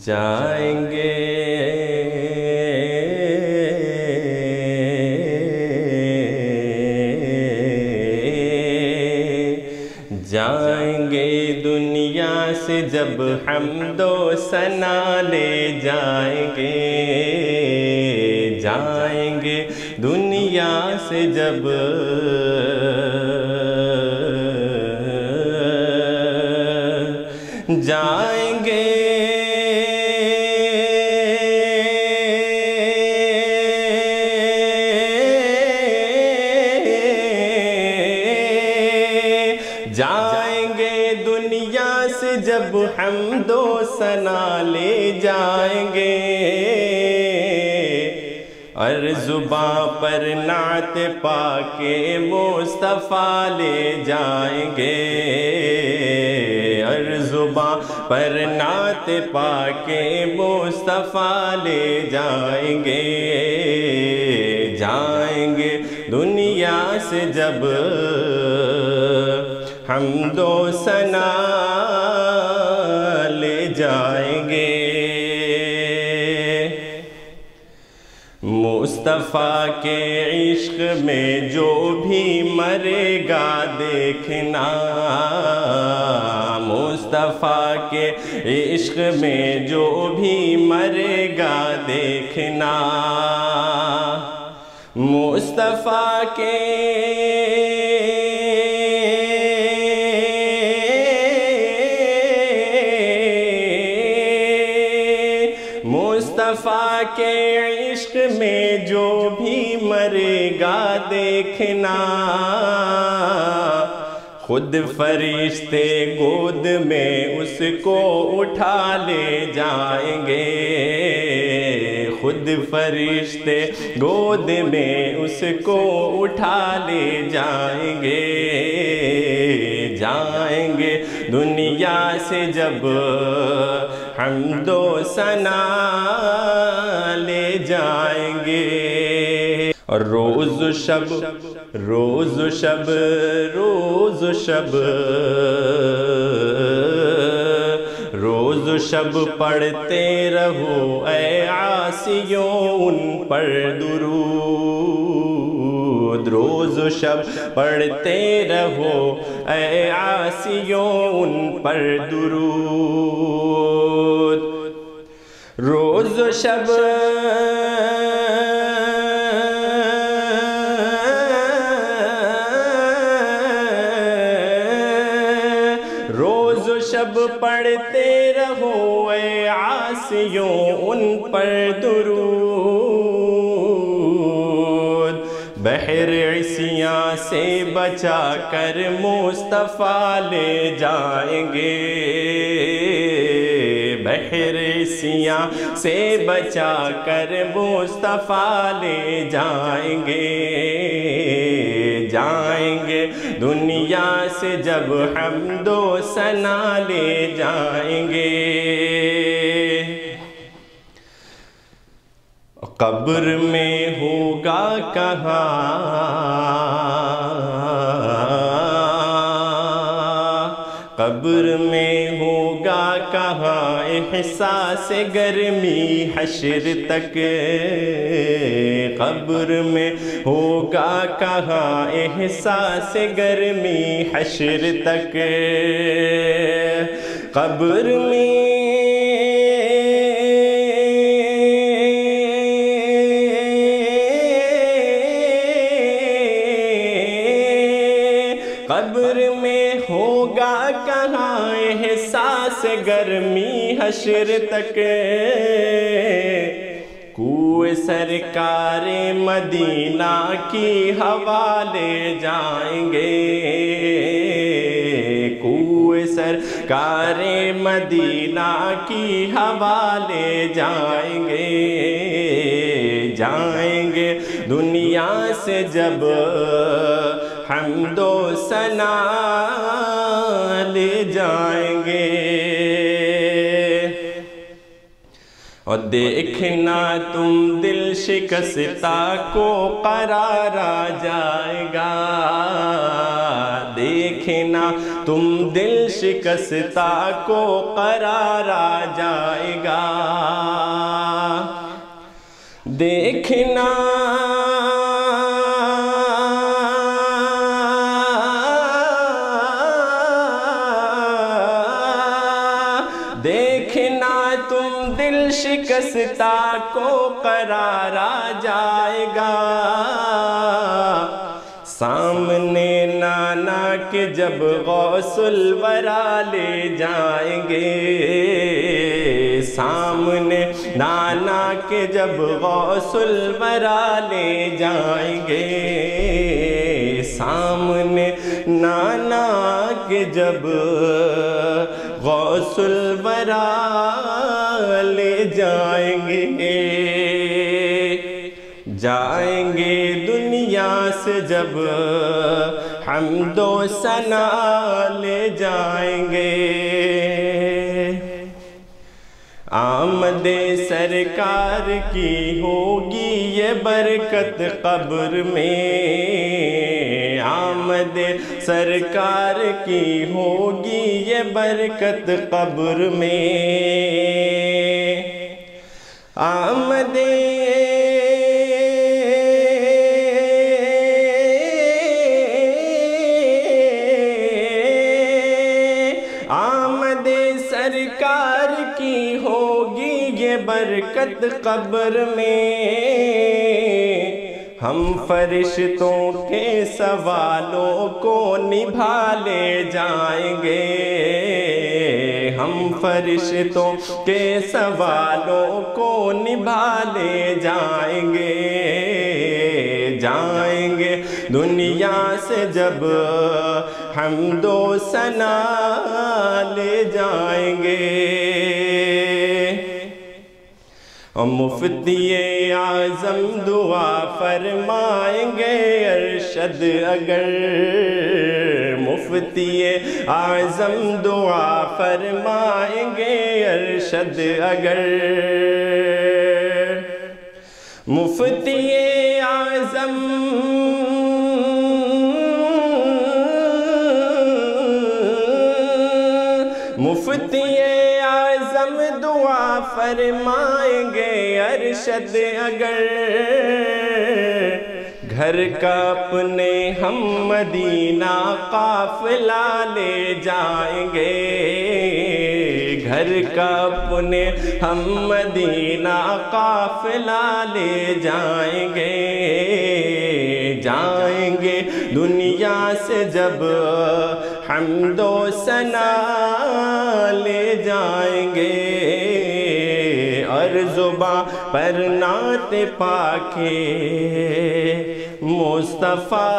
جائیں گے جائیں گے دنیا سے جب حمد و ثنا لے جائیں گے جائیں گے دنیا سے جب جائیں گے جائیں گے دنیا سے جب حمد و ثنا لے جائیں گے اور زباں پر نعت پاک مصطفیٰ لے جائیں گے اور زباں پر نعت پاک مصطفیٰ لے جائیں گے جائیں گے دنیا سے جب حمد و ثنا لے جائیں گے مصطفیٰ کے عشق میں جو بھی مرے گا دیکھنا مصطفیٰ کے عشق میں جو بھی مرے گا دیکھنا مصطفیٰ کے مصطفیٰ کے عشق میں جو بھی مرے گا دیکھنا خود فرشتے گود میں اس کو اٹھا لے جائیں گے خود فرشتے گود میں اس کو اٹھا لے جائیں گے جائیں گے دنیا سے جب حمد و ثنا لے جائیں گے اور روز و شب روز و شب روز و شب روز و شب پڑھتے رہو اے عاصیوں ان پر درود روز و شب پڑھتے رہو اے عاصیوں ان پر درود روز و شب روز و شب پڑھتے رہو اے عاصیوں ان پر درود بحر عصیاں سے بچا کر مصطفیٰ لے جائیں گے بحر عصیاں سے بچا کر مصطفیٰ لے جائیں گے جائیں گے دنیا سے جب حمد و ثنا لے جائیں گے قبر میں ہوگا کہاں قبر میں ہوگا کہاں احساس گرمی حشر تک قبر میں ہوگا کہاں احساس گرمی حشر تک قبر میں قبر میں ہوگا کہاں احساس گرمی حشر تک کوئے سرکار مدینہ کی ہوا لے جائیں گے کوئے سرکار مدینہ کی ہوا لے جائیں گے جائیں گے دنیا سے جب حمد و ثنا لے جائیں گے اور دیکھنا تم دل شکستہ کو قرار آ جائے گا، دیکھنا تم دل شکستہ کو قرار آ جائے گا، دیکھنا دیکھنا تم دل شکستہ کو قرار آ جائے گا، سامنے نانا کے جب غوث الورا لے جائیں گے، سامنے نانا کے جب غوث الورا لے جائیں گے، سامنے نانا کے جب غوث الورا لے جائیں گے، جائیں گے دنیا سے جب حمد و ثنا لے جائیں گے، آمد سرکار کی ہوگی یہ برکت قبر میں، آمد سرکار کی ہوگی یہ برکت قبر میں، آمد سرکار کی ہوگی یہ برکت قبر میں، ہم فرشتوں کے سوالوں کو نبھا لے جائیں گے، ہم فرشتوں کے سوالوں کو نبھا لے جائیں گے، جائیں گے دنیا سے جب حمد و ثنا لے جائیں گے، اور مفتی اعظم دعا فرمائیں گے ارشد اگر، مفتی اعظم دعا فرمائیں گے ارشد اگر، مفتی اعظم مفتی اعظم دعا فرمائیں گے ارشد اگر، گھر کا اپنے ہم مدینہ قافلہ لے جائیں گے، گھر کا اپنے ہم مدینہ قافلہ لے جائیں گے، جائیں گے دنیا سے جب حمد و ثنا لے جائیں گے، اور زباں پر نعت پاک مصطفیٰ